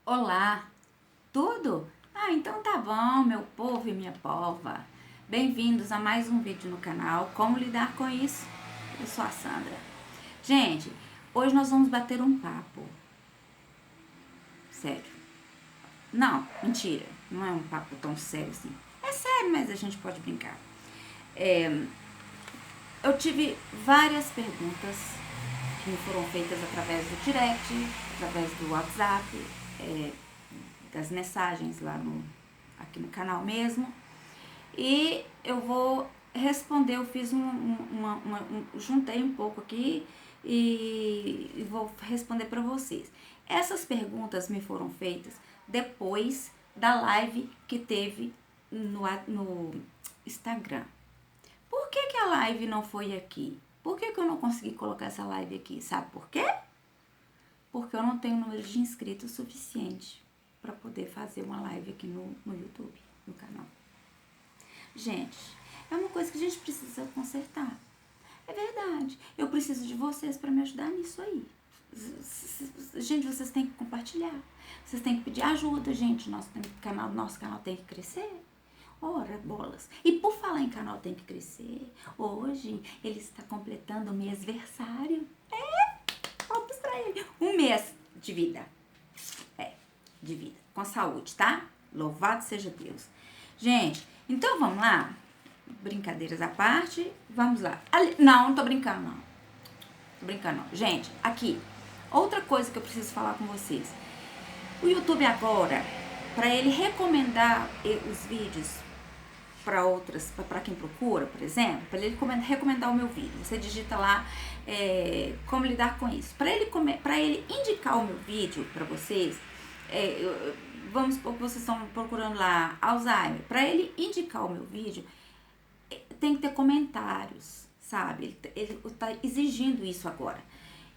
Olá, tudo? Então tá bom, meu povo e minha pova. Bem-vindos a mais um vídeo no canal Como Lidar com Isso. Eu sou a Sandra. Gente, hoje nós vamos bater um papo. Sério. Não, mentira. Não é um papo tão sério assim. É sério, mas a gente pode brincar. Eu tive várias perguntas que me foram feitas através do direct, através do WhatsApp, das mensagens lá aqui no canal mesmo. E eu vou responder, eu fiz juntei um pouco aqui e vou responder para vocês. Essas perguntas me foram feitas depois da live que teve no Instagram. Por que a live não foi aqui? Por que eu não consegui colocar essa live aqui? Sabe por quê? Porque eu não tenho número de inscritos suficiente para poder fazer uma live aqui no YouTube, no canal. Gente, é uma coisa que a gente precisa consertar. É verdade. Eu preciso de vocês para me ajudar nisso aí. Gente, vocês têm que compartilhar. Vocês têm que pedir ajuda, gente. Nosso canal tem que crescer. Ora, bolas. E por falar em canal tem que crescer, hoje ele está completando o mêsversário. Palmas pra ele. Um mês de vida. De vida. Com saúde, tá? Louvado seja Deus. Gente, então vamos lá? Brincadeiras à parte, vamos lá. Não tô brincando, não. Tô brincando, não. Gente, aqui, outra coisa que eu preciso falar com vocês. O YouTube agora, para ele recomendar os vídeos para outras, para quem procura, por exemplo, para ele recomendar o meu vídeo, você digita lá como lidar com isso. Para ele indicar o meu vídeo para vocês, vamos supor que vocês estão procurando lá Alzheimer. Para ele indicar o meu vídeo, tem que ter comentários, sabe? Ele tá exigindo isso agora.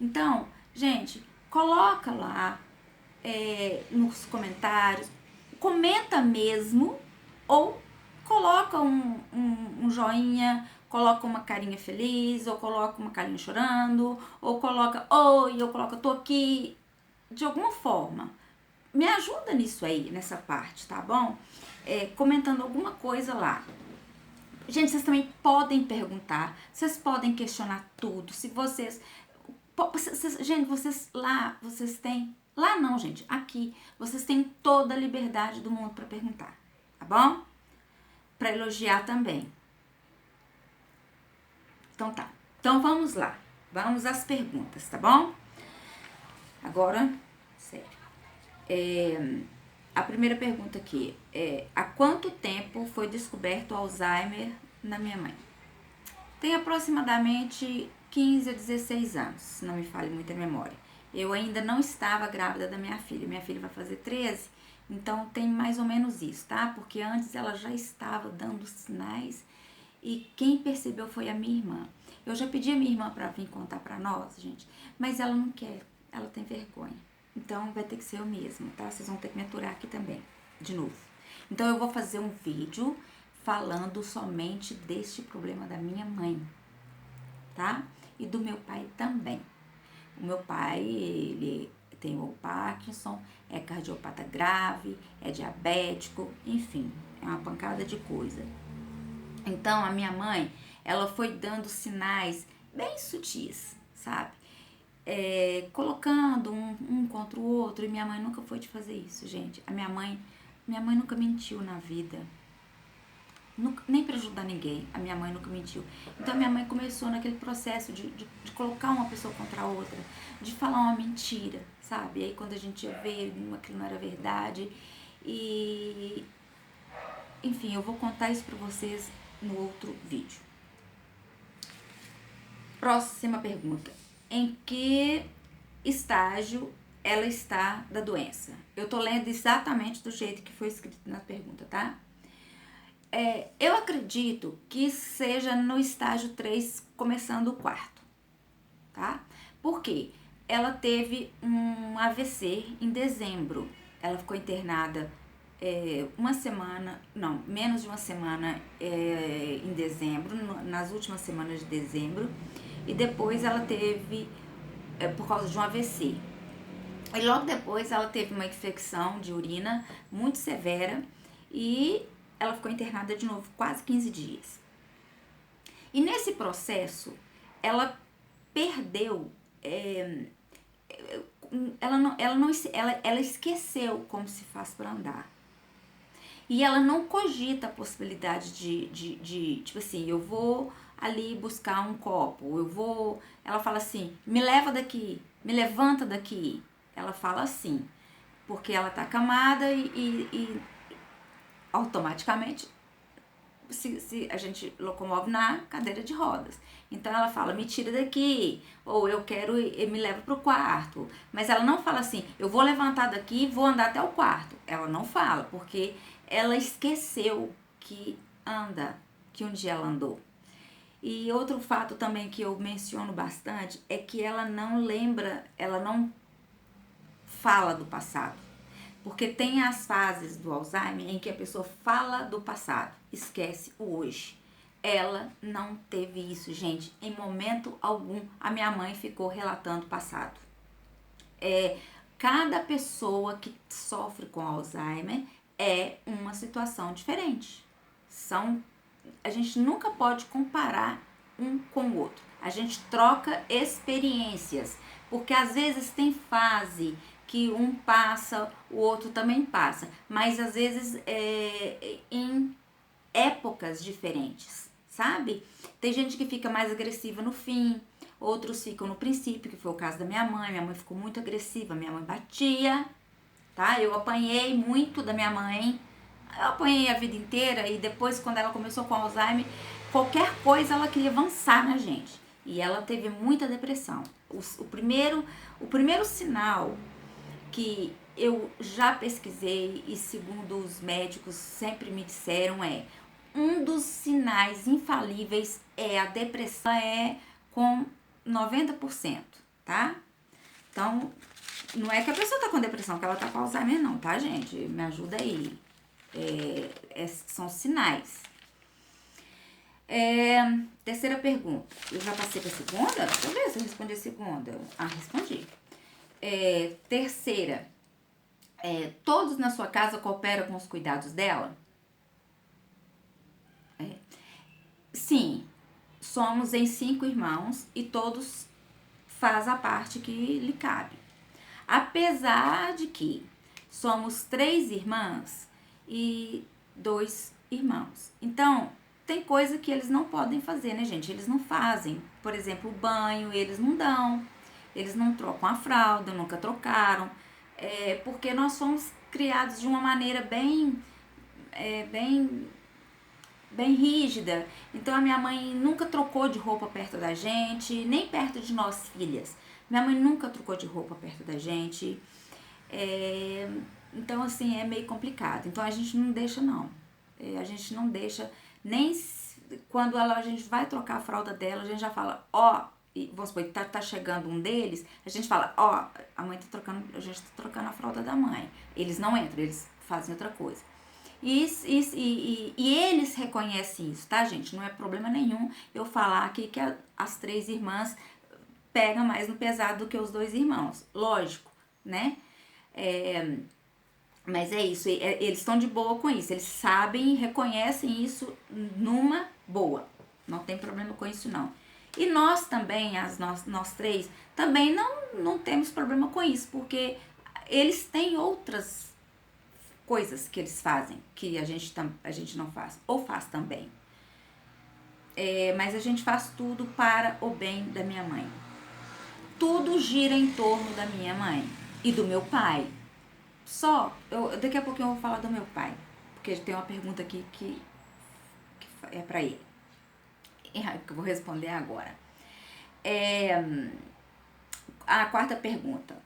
Então, gente, coloca lá nos comentários, comenta mesmo, ou coloca um joinha, coloca uma carinha feliz, ou coloca uma carinha chorando, ou coloca oi, ou coloca tô aqui, de alguma forma. Me ajuda nisso aí, nessa parte, tá bom? Comentando alguma coisa lá. Gente, vocês também podem perguntar, vocês podem questionar tudo. Se vocês gente, vocês têm... Lá não, gente, aqui. Vocês têm toda a liberdade do mundo para perguntar, tá bom? Para elogiar também. Então tá. Então vamos lá. Vamos às perguntas, tá bom? Agora, sério. A primeira pergunta aqui é: há quanto tempo foi descoberto o Alzheimer na minha mãe? Tem aproximadamente 15 a 16 anos, se não me falha muito a memória. Eu ainda não estava grávida da minha filha. Minha filha vai fazer 13, então tem mais ou menos isso, tá? Porque antes ela já estava dando sinais e quem percebeu foi a minha irmã. Eu já pedi a minha irmã para vir contar para nós, gente, mas ela não quer, ela tem vergonha. Então vai ter que ser eu mesma, tá? Vocês vão ter que me aturar aqui também, de novo. Então eu vou fazer um vídeo falando somente deste problema da minha mãe, tá? E do meu pai também. O meu pai, ele tem o Parkinson, é cardiopata grave, é diabético, enfim, é uma pancada de coisa. Então, a minha mãe, ela foi dando sinais bem sutis, sabe? Colocando um contra o outro, e minha mãe nunca foi de fazer isso, gente. Minha mãe nunca mentiu na vida. Nunca, nem para ajudar ninguém, a minha mãe nunca mentiu. Então a minha mãe começou naquele processo de colocar uma pessoa contra a outra, de falar uma mentira, sabe? E aí quando a gente ia ver, aquilo não era verdade. E enfim, eu vou contar isso para vocês no outro vídeo. Próxima pergunta: em que estágio ela está da doença? Eu tô lendo exatamente do jeito que foi escrito na pergunta, tá? Eu acredito que seja no estágio 3, começando o 4, tá? Por quê? Ela teve um AVC em dezembro. Ela ficou internada menos de uma semana em dezembro, nas últimas semanas de dezembro. E depois ela teve, por causa de um AVC. E logo depois ela teve uma infecção de urina muito severa e ela ficou internada de novo quase 15 dias. E nesse processo, ela perdeu, ela esqueceu como se faz para andar. E ela não cogita a possibilidade de tipo assim, eu vou ali buscar um copo, ela fala assim, me leva daqui, me levanta daqui. Ela fala assim, porque ela tá acamada e automaticamente se a gente locomove na cadeira de rodas. Então ela fala, me tira daqui, ou eu quero, me leva pro quarto. Mas ela não fala assim, eu vou levantar daqui e vou andar até o quarto. Ela não fala, porque ela esqueceu que anda, que um dia ela andou. E outro fato também que eu menciono bastante é que ela não lembra, ela não fala do passado. Porque tem as fases do Alzheimer em que a pessoa fala do passado, esquece o hoje. Ela não teve isso, gente. Em momento algum, a minha mãe ficou relatando o passado. Cada pessoa que sofre com Alzheimer é uma situação diferente. A gente nunca pode comparar um com o outro. A gente troca experiências, porque às vezes tem fase que um passa, o outro também passa, mas às vezes em épocas diferentes, sabe? Tem gente que fica mais agressiva no fim, outros ficam no princípio, que foi o caso da minha mãe. Minha mãe ficou muito agressiva, minha mãe batia, tá? Eu apanhei muito da minha mãe, eu apanhei a vida inteira e depois, quando ela começou com Alzheimer, qualquer coisa ela queria avançar na gente. E ela teve muita depressão. O primeiro sinal que eu já pesquisei e segundo os médicos sempre me disseram um dos sinais infalíveis é a depressão, com 90%, tá? Então, não é que a pessoa tá com depressão, que ela tá com Alzheimer não, tá, gente? Me ajuda aí. São sinais. Terceira pergunta. Eu já passei pra segunda? Deixa eu ver se eu respondi a segunda. Respondi. Terceira. Todos na sua casa cooperam com os cuidados dela? Sim. Somos em 5 irmãos e todos faz a parte que lhe cabe. Apesar de que somos 3 irmãs e 2 irmãos. Então, tem coisa que eles não podem fazer, né, gente? Eles não fazem. Por exemplo, o banho, eles não dão. Eles não trocam a fralda, nunca trocaram. Porque nós fomos criados de uma maneira bem rígida. Então a minha mãe nunca trocou de roupa perto da gente, nem perto de nós filhas. Minha mãe nunca trocou de roupa perto da gente. Então assim, é meio complicado. Então a gente não deixa não. A gente não deixa, nem quando a gente vai trocar a fralda dela, a gente já fala, e vamos supor, tá chegando um deles, a gente fala, a mãe tá trocando, a gente tá trocando a fralda da mãe. Eles não entram, eles fazem outra coisa. E eles reconhecem isso, tá, gente? Não é problema nenhum eu falar aqui que as 3 irmãs pegam mais no pesado do que os 2 irmãos. Lógico, né? Mas é isso, eles estão de boa com isso. Eles sabem e reconhecem isso numa boa. Não tem problema com isso, não. E nós também, nós 3, também não temos problema com isso, porque eles têm outras coisas que eles fazem, que a gente não faz, ou faz também. Mas a gente faz tudo para o bem da minha mãe. Tudo gira em torno da minha mãe e do meu pai. Daqui a pouquinho eu vou falar do meu pai, porque tem uma pergunta aqui que é para ele, que eu vou responder agora. A quarta pergunta.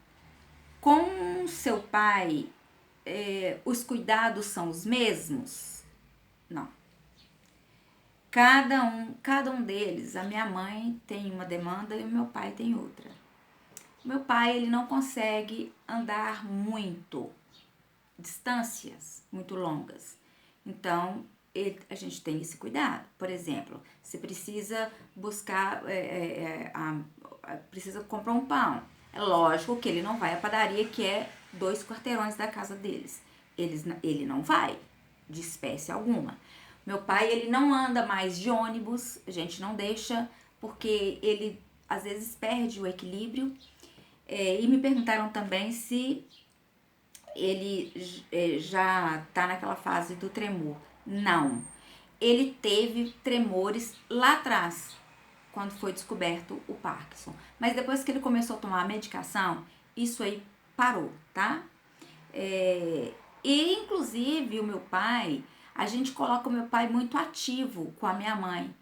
Com seu pai, os cuidados são os mesmos? Não. Cada um deles, a minha mãe tem uma demanda e o meu pai tem outra. Meu pai, ele não consegue andar muito, distâncias muito longas. Então, a gente tem esse cuidado. Por exemplo, você precisa buscar, precisa comprar um pão. É lógico que ele não vai à padaria, que é 2 quarteirões da casa deles. Ele não vai, de espécie alguma. Meu pai, ele não anda mais de ônibus, a gente não deixa, porque ele às vezes perde o equilíbrio. E me perguntaram também se ele já tá naquela fase do tremor. Não. Ele teve tremores lá atrás, quando foi descoberto o Parkinson. Mas depois que ele começou a tomar a medicação, isso aí parou, tá? E inclusive o meu pai, a gente coloca o meu pai muito ativo com a minha mãe.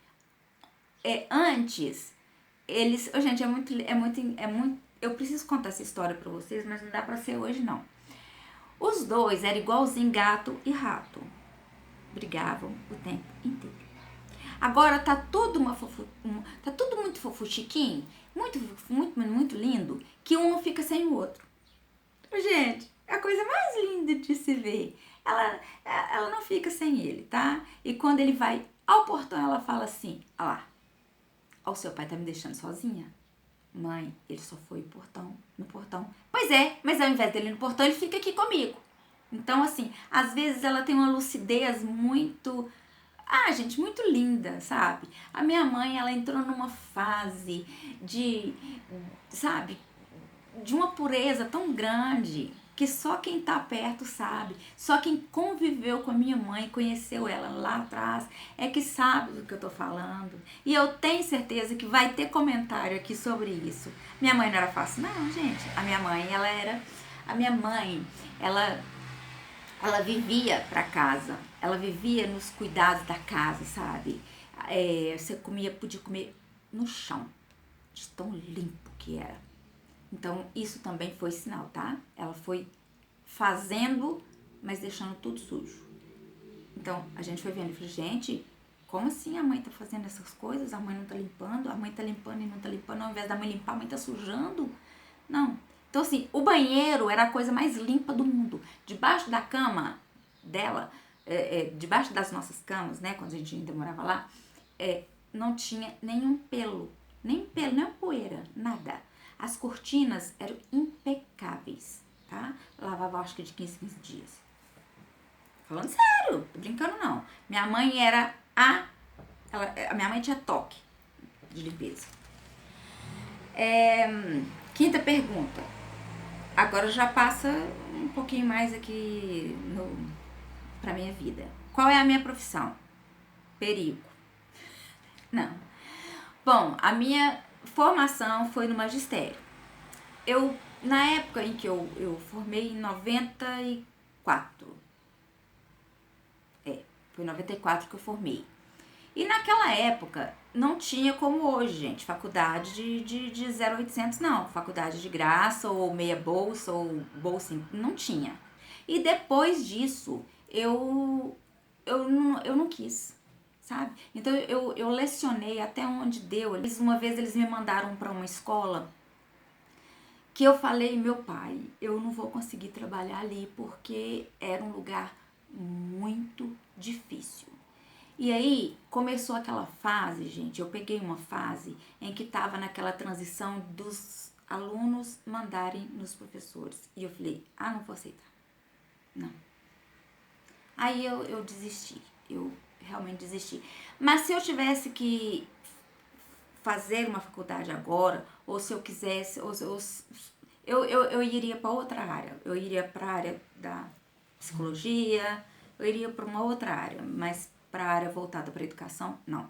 Antes, eles... Gente, é muito... Eu preciso contar essa história pra vocês, mas não dá pra ser hoje, não. Os dois eram igualzinho gato e rato. Brigavam o tempo inteiro. Agora tá tudo tá tudo muito fofuchiquinho, muito lindo, que um fica sem o outro. Gente, é a coisa mais linda de se ver. Ela não fica sem ele, tá? E quando ele vai ao portão, ela fala assim: ó lá, o seu pai tá me deixando sozinha. Mãe, ele só foi no portão. Pois é, mas ao invés dele ir no portão, ele fica aqui comigo. Então, assim, às vezes ela tem uma lucidez muito... gente, muito linda, sabe? A minha mãe, ela entrou numa fase de, sabe, de uma pureza tão grande que só quem tá perto sabe. Só quem conviveu com a minha mãe, conheceu ela lá atrás, é que sabe do que eu tô falando. E eu tenho certeza que vai ter comentário aqui sobre isso. Minha mãe não era fácil, não, gente. A minha mãe, ela vivia pra casa, ela vivia nos cuidados da casa, sabe? Você podia comer no chão, de tão limpo que era. Então, isso também foi sinal, tá? Ela foi fazendo, mas deixando tudo sujo. Então, a gente foi vendo e falou: gente, como assim a mãe tá fazendo essas coisas? A mãe não tá limpando, a mãe tá limpando e não tá limpando, ao invés da mãe limpar, a mãe tá sujando. Não. Então, assim, o banheiro era a coisa mais limpa do mundo. Debaixo da cama dela, debaixo das nossas camas, né, quando a gente ainda morava lá, não tinha nenhum pelo, nem poeira, nada. As cortinas eram impecáveis, tá? Lavava, acho que de 15 dias. Falando sério, tô brincando não. Minha mãe era a minha mãe tinha toque de limpeza. Quinta pergunta. Agora já passa um pouquinho mais aqui pra minha vida. Qual é a minha profissão? Perigo. Não. Bom, a minha formação foi no magistério. Na época em que eu formei, em 94. Foi em 94 que eu formei. E naquela época não tinha como hoje, gente, faculdade de 0,800, não. Faculdade de graça, ou meia bolsa, ou bolsa, não tinha. E depois disso, eu não quis, sabe? Então eu lecionei até onde deu. Uma vez eles me mandaram para uma escola que eu falei: meu pai, eu não vou conseguir trabalhar ali porque era um lugar muito difícil. E aí começou aquela fase, gente, eu peguei uma fase em que tava naquela transição dos alunos mandarem nos professores. E eu falei: não vou aceitar. Não. Aí eu desisti, eu realmente desisti. Mas se eu tivesse que fazer uma faculdade agora, ou se eu quisesse, eu iria para outra área. Eu iria para a área da psicologia, eu iria para uma outra área, mas para a área voltada para a educação, não.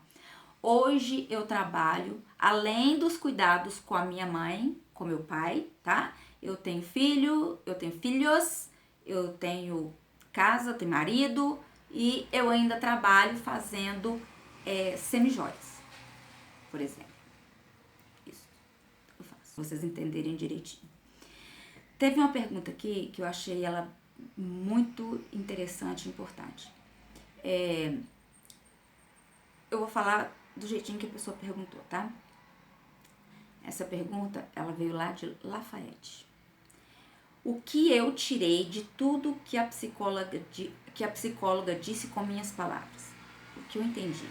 Hoje eu trabalho, além dos cuidados com a minha mãe, com meu pai, tá? Eu tenho filhos, eu tenho casa, eu tenho marido, e eu ainda trabalho fazendo semijoias, por exemplo. Isso eu faço, pra vocês entenderem direitinho. Teve uma pergunta aqui que eu achei ela muito interessante e importante. Eu vou falar do jeitinho que a pessoa perguntou, tá? Essa pergunta, ela veio lá de Lafayette. O que eu tirei de tudo que a psicóloga disse com minhas palavras? O que eu entendi?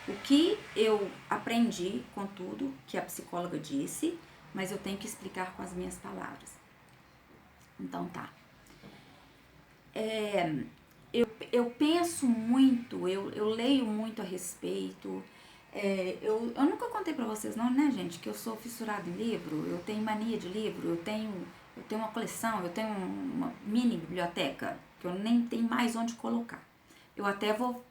O que eu aprendi com tudo que a psicóloga disse mas eu tenho que explicar com as minhas palavras. Então tá. Eu penso muito, eu leio muito a respeito. Eu nunca contei pra vocês não, né, gente, que eu sou fissurada em livro, eu tenho mania de livro, eu tenho uma coleção, eu tenho uma mini biblioteca, que eu nem tenho mais onde colocar. Eu até vou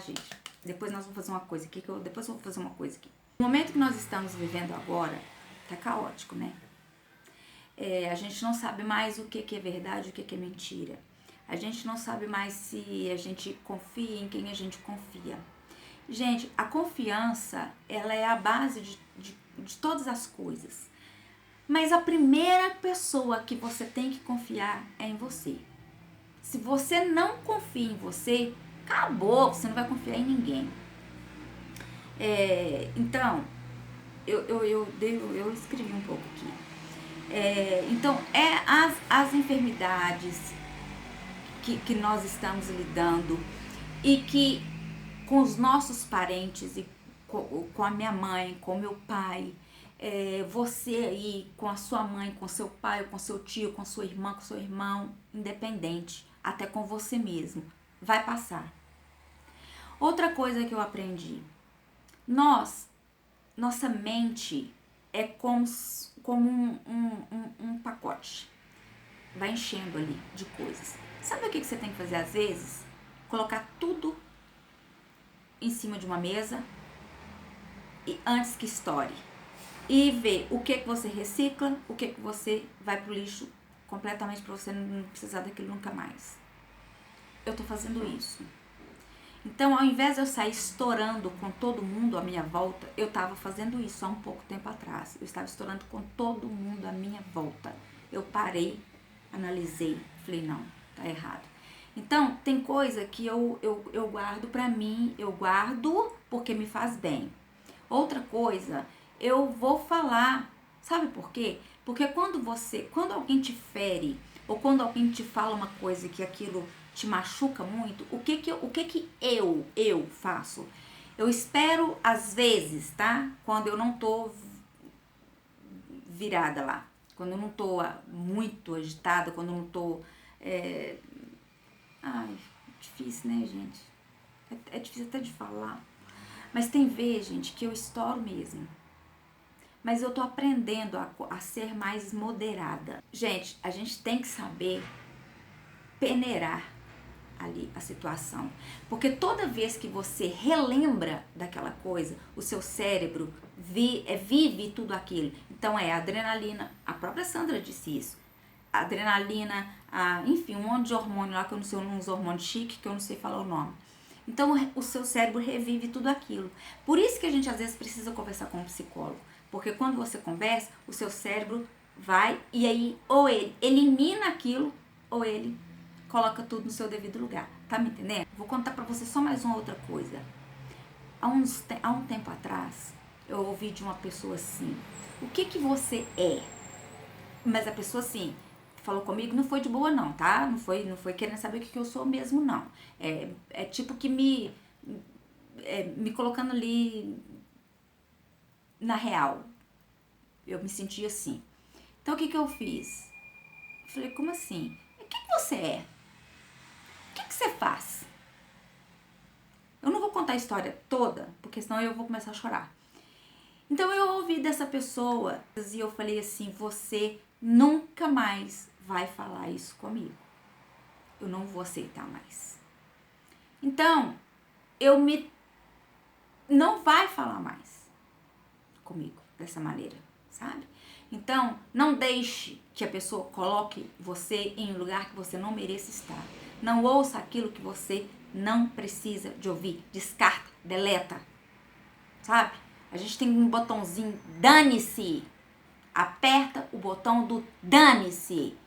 gente, depois nós vamos fazer uma coisa aqui, depois eu vou fazer uma coisa aqui. O momento que nós estamos vivendo agora, tá caótico, né? A gente não sabe mais o que é verdade, o que é mentira. A gente não sabe mais se a gente confia em quem a gente confia. Gente, a confiança, ela é a base de todas as coisas. Mas a primeira pessoa que você tem que confiar é em você. Se você não confia em você, acabou, você não vai confiar em ninguém. Então, eu escrevi um pouco aqui. Então, as enfermidades que nós estamos lidando e que com os nossos parentes e com a minha mãe, com o meu pai, você aí com a sua mãe, com seu pai, com seu tio, com sua irmã, com seu irmão, independente, até com você mesmo, vai passar. Outra coisa que eu aprendi, nossa mente é como um pacote, vai enchendo ali de coisas. Sabe o que você tem que fazer às vezes? Colocar tudo em cima de uma mesa e antes que estoure. E ver o que você recicla, o que você vai pro lixo completamente para você não precisar daquilo nunca mais. Eu tô fazendo isso. Então, ao invés de eu sair estourando com todo mundo à minha volta, eu estava fazendo isso há um pouco tempo atrás. Eu estava estourando com todo mundo à minha volta. Eu parei, analisei, falei, não, tá errado. Então, tem coisa que eu guardo pra mim, eu guardo porque me faz bem. Outra coisa, eu vou falar, sabe por quê? Porque quando alguém te fere, ou quando alguém te fala uma coisa que aquilo te machuca muito, o que eu faço? Eu espero, às vezes, tá? Quando eu não tô virada lá, quando eu não tô muito agitada, quando eu não tô... difícil, né, gente? É difícil até de falar. Mas tem vez, gente, que eu estouro mesmo. Mas eu tô aprendendo a ser mais moderada. Gente, a gente tem que saber peneirar ali a situação. Porque toda vez que você relembra daquela coisa, o seu cérebro vive tudo aquilo. Então a adrenalina, a própria Sandra disse isso. A adrenalina, enfim, um monte de hormônio lá, que eu não sei, uns hormônios chiques, que eu não sei falar o nome. Então o seu cérebro revive tudo aquilo. Por isso que a gente às vezes precisa conversar com um psicólogo. Porque quando você conversa, o seu cérebro vai e aí ou ele elimina aquilo ou ele coloca tudo no seu devido lugar. Tá me entendendo? Vou contar pra você só mais uma outra coisa. Há um tempo atrás, eu ouvi de uma pessoa assim, o que você é? Mas a pessoa assim, falou comigo, não foi de boa não, tá? Não foi querendo saber o que eu sou mesmo, não. É tipo que me colocando ali na real. Eu me senti assim. Então o que eu fiz? Eu falei, como assim? O que você é? O que você faz? Eu não vou contar a história toda, porque senão eu vou começar a chorar. Então eu ouvi dessa pessoa e eu falei assim, você nunca mais vai falar isso comigo. Eu não vou aceitar mais. Então, não vai falar mais comigo dessa maneira, sabe? Então, não deixe que a pessoa coloque você em um lugar que você não mereça estar. Não ouça aquilo que você não precisa de ouvir. Descarta, deleta, sabe? A gente tem um botãozinho, dane-se. Aperta o botão do dane-se.